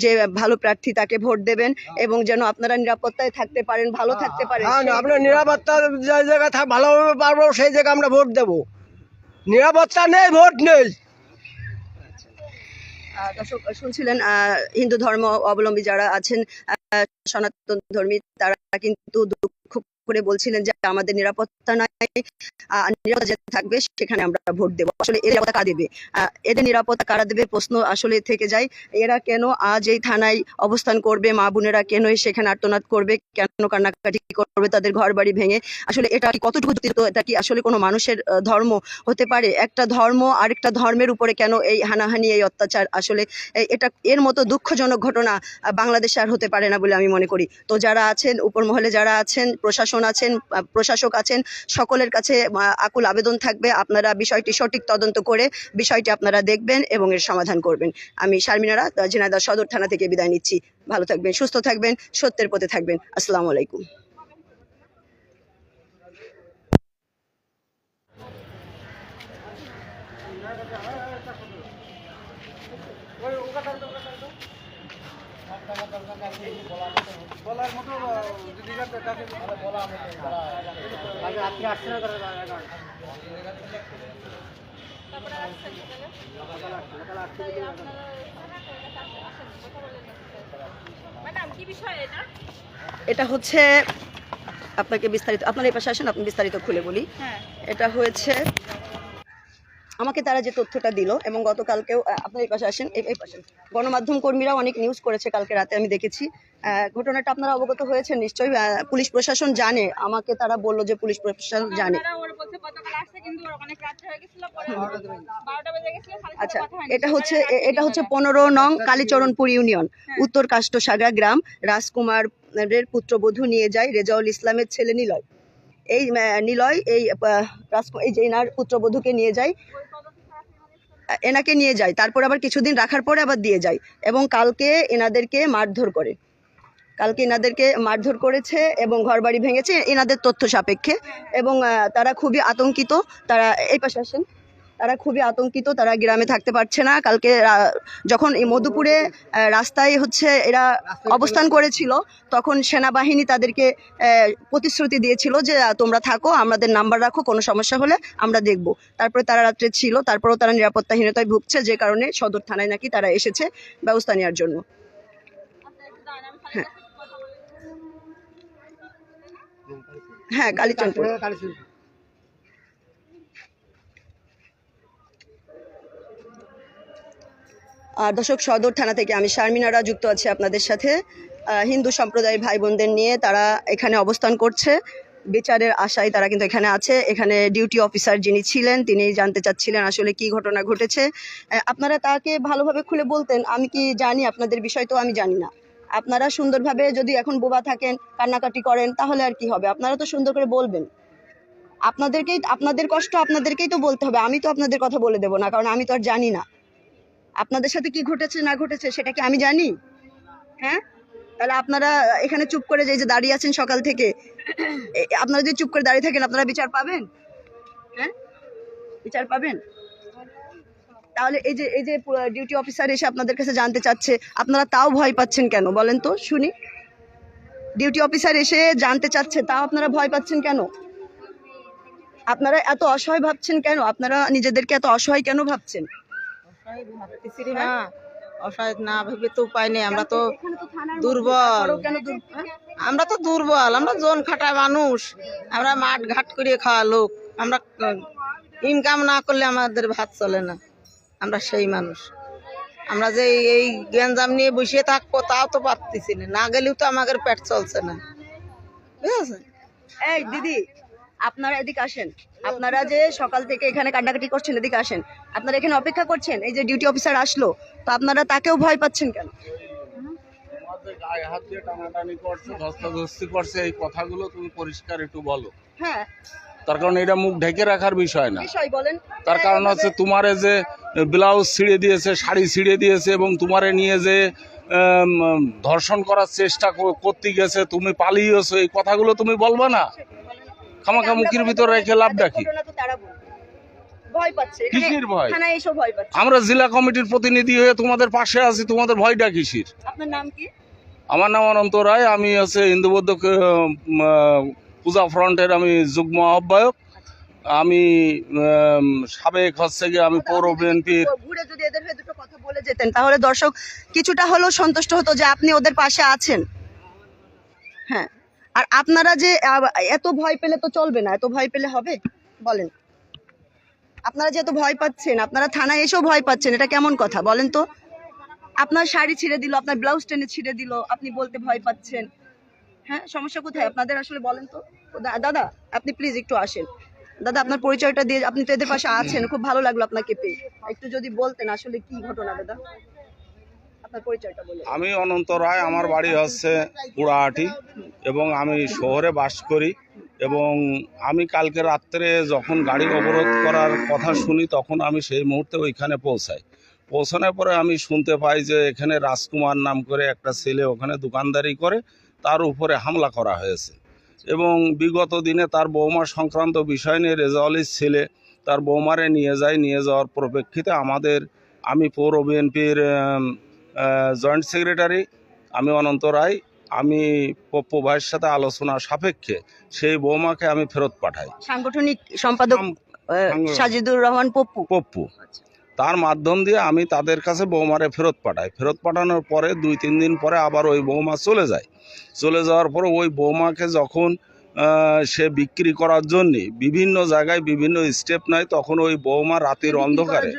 যে ভালো প্রার্থী তাকে ভোট দেবেন এবং যেন আপনারা নিরাপত্তায় থাকতে পারেন, ভালো থাকতে পারেন। আমরা নিরাপত্তা যে জায়গায় ভালোভাবে পারবো সেই জায়গায় আমরা ভোট দেব। নিরাপত্তা নেই, ভোট নেই। দর্শক শুনছিলেন হিন্দু ধর্ম অবলম্বী যারা আছেন, সনাতন ধর্মী, তারা কিন্তু দুঃখ করে বলছিলেন যে আমাদের নিরাপত্তা নাই, নিরাপত্তা যে থাকবে সেখানে আমরা ভোট দেবো। আসলে এর নিরাপত্তা কারা দেবে? এদের নিরাপত্তা কারা দেবে প্রশ্ন আসলে থেকে যায়। এরা কেন আজ এই থানায় অবস্থান করবে? মা বোনেরা কেন সেখানে আর্তনাদ করবে? কেন কান্নাকাটি করবে তাদের ঘর বাড়ি ভেঙে? আসলে এটা কি কতটুকু যুক্তিযুক্ত? এটা কি আসলে কোনো মানুষের ধর্ম হতে পারে? একটা ধর্ম আরেকটা ধর্মের উপরে কেন এই হানাহানি, এই অত্যাচার? আসলে এটা এর মতো দুঃখজনক ঘটনা বাংলাদেশে আর হতে পারে না বলে আমি মনে করি। তো যারা আছেন উপর মহলে, যারা আছেন প্রশাসন আছেন, প্রশাসক আছেন, সকলের কাছে আকুল আবেদন থাকবে আপনারা বিষয়টি সঠিক তদন্ত করে বিষয়টি আপনারা দেখবেন এবং এর সমাধান করবেন। আমি শারমিনারা ঝিনাইদহ সদর থানা থেকে বিদায় নিচ্ছি। ভালো থাকবেন, সুস্থ থাকবেন, সত্যের পথে থাকবেন। আসসালামু আলাইকুম। এটা হচ্ছে আপনাকে বিস্তারিত, আপনার এই পাশে আসেন, আপনি বিস্তারিত খুলে বলি। এটা হয়েছে আমাকে তারা যে তথ্যটা দিল, এবং গতকালকেও আপনার এই পাশে আসেন, এই পাশে গণমাধ্যম কর্মীরাও অনেক নিউজ করেছে কালকে রাতে, আমি দেখেছি। ঘটনাটা আপনারা অবগত হয়েছেন নিশ্চয়ই। পুলিশ প্রশাসন জানে, আমাকে তারা বললো যে পুলিশ প্রশাসন জানে। আচ্ছা, এটা হচ্ছে 15 নং কালীচরণপুর ইউনিয়ন, উত্তর কাষ্টসাগা গ্রাম। রাজকুমারের পুত্রবধূ নিয়ে যায় রেজাউল ইসলামের ছেলে নিলয়। এই নিলয় এই যে এনার পুত্রবধূকে নিয়ে যায়, এনাকে নিয়ে যায়, তারপর আবার কিছুদিন রাখার পরে আবার দিয়ে যায়, এবং কালকে এনাদেরকে মারধর করেছে এবং ঘরবাড়ি ভেঙেছে এনাদের তথ্য সাপেক্ষে। এবং তারা খুবই আতঙ্কিত, তারা এই পাশে আসেন, তারা খুবই আতঙ্কিত, তারা গ্রামে থাকতে পারছে না। কালকে যখন এই মধুপুরে রাস্তায় এরা অবস্থান করেছিল, তখন সেনাবাহিনী তাদেরকে প্রতিশ্রুতি দিয়েছিল যে তোমরা থাকো, আমাদের নাম্বার রাখো, কোনো সমস্যা হলে আমরা দেখব। তারপরে তারা রাত্রে ছিল, তারপরেও তারা নিরাপত্তাহীনতায় ভুগছে, যে কারণে সদর থানায় নাকি তারা এসেছে ব্যবস্থা নেওয়ার জন্য। হ্যাঁ, কালীচরণপুর। দর্শক, সদর থানা থেকে আমি শারমিনারা যুক্ত আছি আপনাদের সাথে। হিন্দু সম্প্রদায়ের ভাই বোনদের নিয়ে তারা এখানে অবস্থান করছে, বিচারের আশায় তারা কিন্তু এখানে আছে। এখানে ডিউটি অফিসার যিনি ছিলেন তিনি জানতে চাচ্ছিলেন আসলে কি ঘটনা ঘটেছে। আপনারা তাকে ভালোভাবে খুলে বলতেন, আমি কি জানি আপনাদের বিষয়? তো আমি জানি না। আপনারা সুন্দরভাবে যদি এখন বোবা থাকেন, কান্নাকাটি করেন, তাহলে আর কি হবে? আপনারা তো সুন্দর করে বলবেন। আপনাদের কষ্ট আপনাদেরকেই তো বলতে হবে, আমি তো আপনাদের কথা বলে দেবো না, কারণ আমি তো আর জানি না আপনাদের সাথে কি ঘটেছে না ঘটেছে, সেটা কি আমি জানি? হ্যাঁ, তাহলে আপনারা এখানে চুপ করে যে দাঁড়িয়ে আছেন সকাল থেকে, আপনারা যদি চুপ করে দাঁড়িয়ে থাকেন, আপনারা বিচার পাবেন? হ্যাঁ, বিচার পাবেন? তাহলে এই যে ডিউটি অফিসার এসে আপনাদের কাছে জানতে চাচ্ছে, আপনারা তাও ভয় পাচ্ছেন কেন বলেন তো শুনি? ডিউটি অফিসার এসে জানতে চাচ্ছে, তাও আপনারা ভয় পাচ্ছেন কেন? আপনারা এত অসহায় ভাবছেন কেন? আপনারা নিজেদেরকে এত অসহায় কেন ভাবছেন? অসহায় না ভেবে তো উপায় নেই, আমরা তো দুর্বল, আমরা জন খাটা মানুষ, আমরা মাঠ ঘাট করে খাওয়া লোক, আমরা ইনকাম না করলে আমাদের ভাত চলে না। আমরা সেই মানুষ, আমরা যে এই গেঞ্জাম নিয়ে বসে থাকবো তাও তো পারতেছি না, গেলেও তো আমাদের পেট চলছে না, বুঝেছেন? এই দিদি, আপনারা এদিকে আসেন। আপনারা যে সকাল থেকে এখানে কান্নাকাটি করছেন, এদিকে আসেন। আপনারা এখানে অপেক্ষা করছেন, এই যে ডিউটি অফিসার আসলো, তো আপনারা তাকেও ভয় পাচ্ছেন কেন? গায়ে হাত দিয়ে টানাটানি করছে, ধস্তাধস্তি করছে, এই কথাগুলো তুমি পরিষ্কার একটু বলো। হ্যাঁ, তার কারণ এটা মুখ ঢেকে রাখার বিষয় না। বিষয় বলেন। তার কারণ হচ্ছে তোমারে যে ব্লাউজ ছিঁড়ে দিয়েছে, শাড়ি ছিঁড়ে দিয়েছে, এবং তোমারে নিয়ে যে ধর্ষণ করার চেষ্টা করতে গেছে, তুমি পালিয়েছো, এই কথাগুলো তুমি বলবা না? খামাখা মুখের ভিতরে রেখে লাভটা কি? কিসের ভয়? আমরা জেলা কমিটির প্রতিনিধি হয়ে তোমাদের পাশে আছি, তোমাদের ভয়টা কিসের? আপনার নাম কি? আমার নাম অনন্ত রায়, আমি হিন্দু বৌদ্ধ পূজা ফ্রন্টের আমি যুগ্ম আহ্বায়ক। আমি সাবেক আমি পৌর বিএনপির। ঘুরে যদি এদের হয়ে দুটো কথা বলে যেতেন, তাহলে দর্শক কিছুটা হলেও সন্তুষ্ট হতো যে আপনি ওদের পাশে আছেন। হ্যাঁ, আর আপনারা যে এত ভয় পেলে তো চলবে না, এত ভয় পেলে হবে বলেন? আপনারা যে এত ভয় পাচ্ছেন, আপনারা থানায় এসেও ভয় পাচ্ছেন, এটা কেমন কথা বলেন তো? আপনার শাড়ি ছিঁড়ে দিল, আপনার ব্লাউজ টেনে ছিঁড়ে দিল, আপনি বলতে ভয় পাচ্ছেন। হ্যাঁ, সমস্যা কোথায় আপনাদের আসলে বলেন তো? দাদা আপনি প্লিজ একটু আসেন। দাদা আপনার পরিচয়টা দিয়ে, আপনি তো এদের পাশে আছেন, খুব ভালো লাগলো আপনাকে পেয়ে, একটু যদি বলতেন আসলে কি ঘটনা। দাদা আপনার পরিচয়টা বলুন। আমি অনন্ত রায়, আমার বাড়ি হচ্ছে পুরাহাটি এবং আমি শহরে বাস করি। এবং আমি কালকে রাত্রে যখন গাড়ি অবরোধ করার কথা শুনি তখন আমি সেই মুহূর্তে ওইখানে পৌঁছানোর পরে আমি শুনতে পাই যে এখানে রাজকুমার নাম করে একটা ছেলে ওখানে দোকানদারি করে, তার উপরে হামলা করা হয়েছে। এবং বিগত দিনে তার বৌমা সংক্রান্ত বিষয় নিয়ে রেজাউলের ছেলে তার বৌমারে নিয়ে যাওয়ার পরিপ্রেক্ষিতে আমি পৌর বিএনপির জয়েন্ট সেক্রেটারি, আমি অনন্ত রায়, আমি পপ্পু ভাইয়ের সাথে আলোচনা সাপেক্ষে সেই বৌমাকে আমি ফেরত পাঠাই। সাংগঠনিক সম্পাদক সাজিদুর রহমান পপ্পু, তার মাধ্যম দিয়ে আমি তাদের কাছে বৌমারে ফেরত পাঠানোর পরে 2-3 দিন পরে আবার ওই বৌমা চলে যাওয়ার পরে ওই বৌমাকে যখন সে বিক্রি করার জন্য বিভিন্ন জায়গায় বিভিন্ন স্টেপ নেয়, তখন ওই বৌমা রাতের অন্ধকারে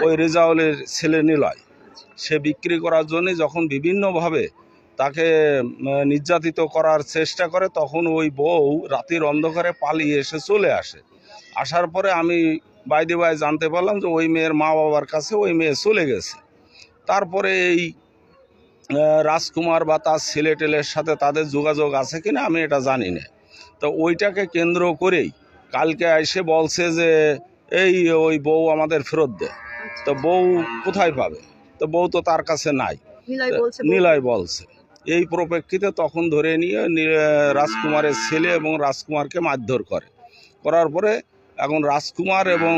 ওই রেজাউলের ছেলে নিলয় সে বিক্রি করার জন্য যখন বিভিন্নভাবে তাকে নির্যাতিত করার চেষ্টা করে, তখন ওই বউ রাতের অন্ধকারে পালিয়ে এসে চলে আসার পরে আমি বাইরে জানতে পারলাম যে ওই মেয়ের মা বাবার কাছে ওই মেয়ে চলে গেছে। তারপরে এই রাজকুমার বা তার ছেলেটেলের সাথে তাদের যোগাযোগ আছে কিনা আমি এটা জানি না। তো ওইটাকে কেন্দ্র করেই কালকে এসে বলছে যে ওই বউ আমাদের ফেরত দেয়। তো বউ কোথায় পাবে? তো বউ তো তার কাছে নাই, নিলয় বলছে। এই পরিপ্রেক্ষিতে তখন ধরে নিয়ে রাজকুমারের ছেলে এবং রাজকুমারকে মারধর করার পরে এখন রাজকুমার এবং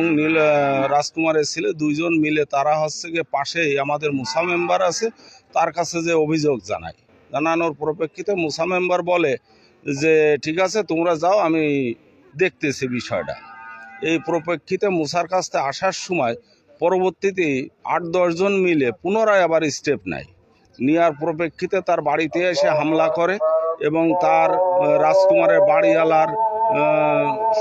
রাজকুমারের ছেলে দুইজন মিলে তারা হচ্ছে গিয়ে পাশেই আমাদের মুসা মেম্বার আছে, তার কাছে যে অভিযোগ জানানোর পরিপ্রেক্ষিতে মুসা মেম্বার বলে যে ঠিক আছে তোমরা যাও, আমি দেখতেছি বিষয়টা। এই পরিপ্রেক্ষিতে মুসার কাছ থেকে আসার সময় পরবর্তীতে 8-10 জন মিলে পুনরায় আবার স্টেপ নেওয়ার পরিপ্রেক্ষিতে তার বাড়িতে এসে হামলা করে এবং তার রাজকুমারের বাড়িওয়ালার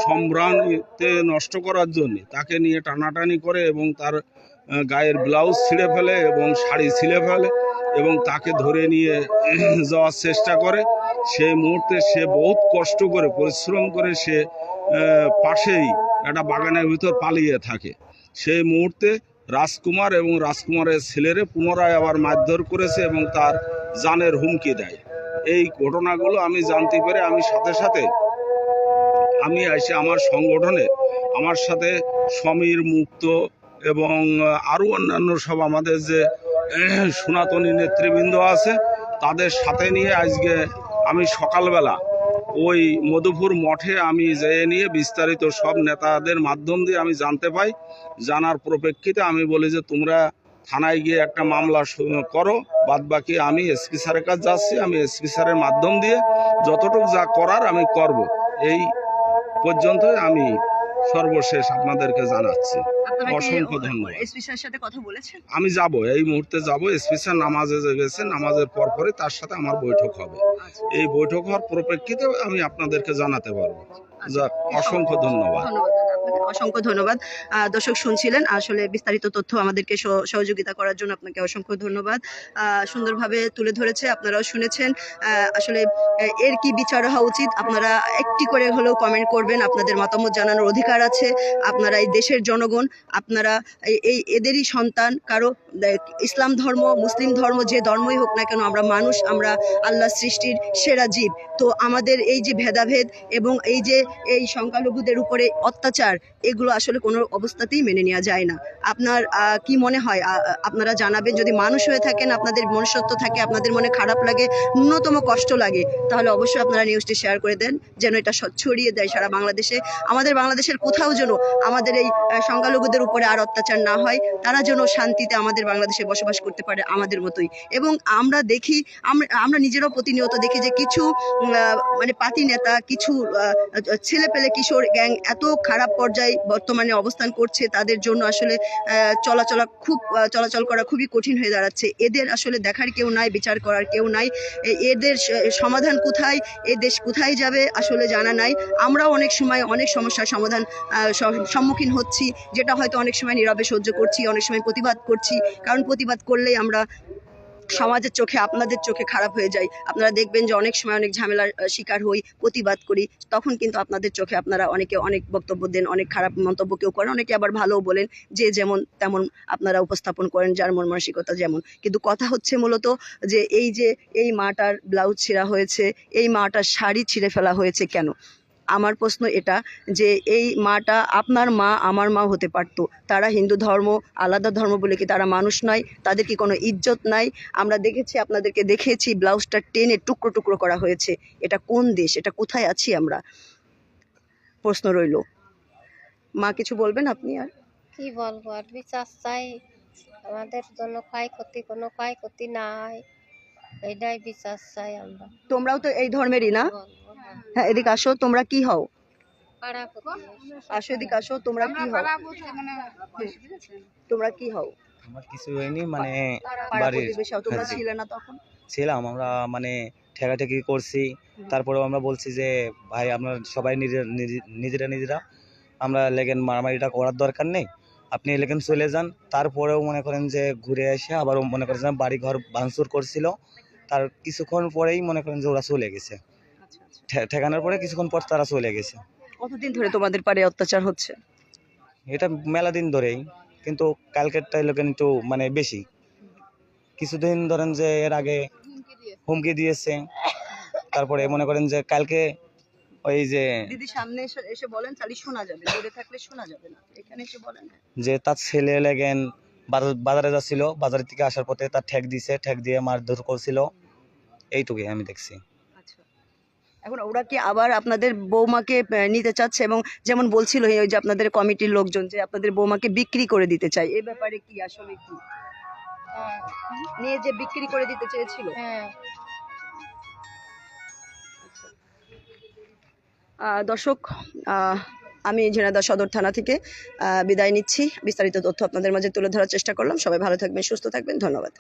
সম্ভ্রান্তিতে নষ্ট করার জন্য তাকে নিয়ে টানাটানি করে এবং তার গায়ের ব্লাউজ ছিঁড়ে ফেলে এবং শাড়ি ছিঁড়ে ফেলে এবং তাকে ধরে নিয়ে যাওয়ার চেষ্টা করে। সেই মুহূর্তে সে বহুত কষ্ট করে পরিশ্রম করে সে পাশেই একটা বাগানের ভিতর পালিয়ে থাকে। সেই মুহূর্তে রাজকুমার এবং রাজকুমারের ছেলেরে পুনরায় আবার মারধর করেছে এবং তার জানের হুমকি দেয়। এই ঘটনাগুলো আমি জানতে পেরে আমি সাথে আমি এসে আমার সংগঠনে আমার সাথে সমীর, মুক্ত এবং আরও অন্যান্য সব আমাদের যে সনাতনী নেতৃবৃন্দ আছে তাদের সাথে নিয়ে আজকে আমি সকালবেলা ওই মধুপুর মঠে আমি যেয়ে নিয়ে বিস্তারিত সব নেতাদের মাধ্যম দিয়ে আমি জানতে পাই। জানার পরিপ্রেক্ষিতে আমি বলি যে তোমরা থানায় গিয়ে একটা মামলা করো, বাদবাকি আমি এসপি স্যারের কাছে যাচ্ছি, আমি এসপি স্যারের মাধ্যম দিয়ে যতটুকু যা করার আমি করব। এই পর্যন্ত আমি সর্বশেষ আপনাদেরকে জানাচ্ছি। অসংখ্য ধন্যবাদ। এসপি স্যারের সাথে কথা বলেছেন? আমি যাব, এই মুহূর্তে যাব। এসপি স্যার নামাজে গেছে, নামাজের পরে তার সাথে আমার বৈঠক হবে। এই বৈঠক হওয়ার পরিপ্রেক্ষিতে আমি আপনাদেরকে জানাতে পারবো। যাক, অসংখ্য ধন্যবাদ। অসংখ্য ধন্যবাদ। দর্শক শুনছিলেন, আসলে বিস্তারিত তথ্য আমাদেরকে সহযোগিতা করার জন্য আপনাকে অসংখ্য ধন্যবাদ। সুন্দরভাবে তুলে ধরেছে, আপনারাও শুনেছেন। আসলে এর কি বিচার হওয়া উচিত আপনারা একটি করে হলেও কমেন্ট করবেন, আপনাদের মতামত জানানোর অধিকার আছে। আপনারা এই দেশের জনগণ, আপনারা এদেরই সন্তান। কারো ইসলাম ধর্ম, মুসলিম ধর্ম, যে ধর্মই হোক না কেন, আমরা মানুষ, আমরা আল্লাহ সৃষ্টির সেরা জীব। তো আমাদের এই যে ভেদাভেদ এবং এই সংখ্যালঘুদের উপরে অত্যাচার, এগুলো আসলে কোনো অবস্থাতেই মেনে নেওয়া যায় না। আপনার কি মনে হয়? আপনারা জানাবেন। যদি মানুষ হয়ে থাকেন, আপনাদের মনুষ্যত্ব থাকে, আপনাদের মনে খারাপ লাগে, ন্যূনতম কষ্ট লাগে, তাহলে অবশ্যই আপনারা নিউজটি শেয়ার করে দেন, যেন এটা ছড়িয়ে দেয় সারা বাংলাদেশে। আমাদের বাংলাদেশের কোথাও যেন আমাদের এই সংখ্যালঘুদের উপরে আর অত্যাচার না হয়, তারা যেন শান্তিতে আমাদের বাংলাদেশে বসবাস করতে পারে আমাদের মতোই। এবং আমরা দেখি, আমরা নিজেরাও প্রতিনিয়ত দেখি যে কিছু মানে পাতি নেতা, কিছু ছেলেপেলে কিশোর গ্যাং এত খারাপ পর্যায়ে বর্তমানে অবস্থান করছে তাদের জন্য আসলে চলাচল করা খুবই কঠিন হয়ে দাঁড়াচ্ছে। এদের আসলে দেখার কেউ নাই, বিচার করার কেউ নাই। এদের সমাধান কোথায়, এ দেশ কোথায় যাবে আসলে জানা নাই। আমরাও অনেক সময় অনেক সমস্যার সম্মুখীন হচ্ছি, যেটা হয়তো অনেক সময় নীরবে সহ্য করছি, অনেক সময় প্রতিবাদ করছি, কারণ প্রতিবাদ করলেই আমরা সমাজের চোখে, আপনাদের চোখে খারাপ হয়ে যাই। আপনারা দেখবেন যে অনেক সময় অনেক ঝামেলার শিকার হই, প্রতিবাদ করি, তখন কিন্তু আপনাদের চোখে আপনারা অনেকে অনেক বক্তব্য দেন, অনেক খারাপ মন্তব্য কেউ করেন, অনেকে আবার ভালোও বলেন, যে যেমন তেমন আপনারা উপস্থাপন করেন, যার মন মানসিকতা যেমন। কিন্তু কথা হচ্ছে মূলত যে এই মাটার ব্লাউজ ছিঁড়া হয়েছে, এই মাটার শাড়ি ছিঁড়ে ফেলা হয়েছে কেন? আমার প্রশ্ন এটা, যে এই মাটা আপনার মা, আমার মা হতে পারতো। তারা হিন্দু ধর্ম, আলাদা ধর্ম বলে কি তারা মানুষ নয়? তাদের কি কোনো ইজ্জত নাই? আমরা দেখেছি, আপনাদেরকে দেখেছি, ব্লাউজটা টেনে টুকরো টুকরো করা হয়েছে। এটা কোন দেশ? এটা কোথায় আছি আমরা? প্রশ্ন রইল। মা কিছু বলবেন আপনি? আর কি বলবো, আর বিচার চাই আমাদের জন্য, কোনো ক্ষয়ক্ষতি নাই, এটাই বিচার চাই আমরা। তোমরাও তো এই ধর্মেরই না? বলবো, হ্যাঁ। হ্যাঁ, এদিকে আসো। তোমরা কি হও? পাড়া প্রতিবেশী। আসো, এদিকে আসো। তোমরা কি হও? তোমরা কি হও? আমার কিছু হয়নি, মানে পাড়া বাড়ির প্রতিবেশী হও। তোমরা ছিলে না তখন? ছিলাম আমরা, মানে ঠেকাঠেকি করছি। তারপরেও আমরা বলছি যে ভাই আপনার সবাই নিজেরা আমরা লেগেন মারামারিটা করার দরকার নেই, আপনি লেগেন চলে যান। তারপরেও মনে করেন যে ঘুরে এসে আবারও মনে করেন যে বাড়ি ঘর ভাঙচুর করছিল। তার কিছুক্ষণ পরেই মনে করেন যে ওরা চলে গেছে, ঠেকানোর পরে কিছুক্ষণ পর তারা চলে গেছে। কতদিন ধরে তোমাদের পারে অত্যাচার হচ্ছে? এটা মেলা দিন ধরেই, কিন্তু কালকেরটা লোকেন একটু মানে বেশি। কিছুদিন ধরেন যে এর আগে হুমকি দিয়েছে, তারপরে মনে করেন যে কালকে ওই যে দিদি সামনে এসে বলেন, তাহলে শোনা যাবে, দূরে থাকলে শোনা যাবে না, এখানে এসে বলেন। যে তার ছেলে লেগেন বাজারে যাচ্ছিল, বাজার থেকে আসার পথে তার ঠেক দিয়ে মারধর করছিল, এইটুকুই আমি দেখছি। এখন ওরা কি আবার আপনাদের বৌমাকে নিতে চাচ্ছে? এবং যেমন বলছিল ওই যে আপনাদের কমিটির লোকজন যে আপনাদের বৌমাকে বিক্রি করে দিতে চায়, এই ব্যাপারে কি আসলে কি হ্যাঁ, নিয়ে যে বিক্রি করে দিতে চেয়েছিল? হ্যাঁ। দর্শক, আমি ঝিনাইদহ সদর থানা থেকে বিদায় নিচ্ছি। বিস্তারিত তথ্য আপনাদের মাঝে তুলে ধরার চেষ্টা করলাম। সবাই ভালো থাকবেন, সুস্থ থাকবেন। ধন্যবাদ।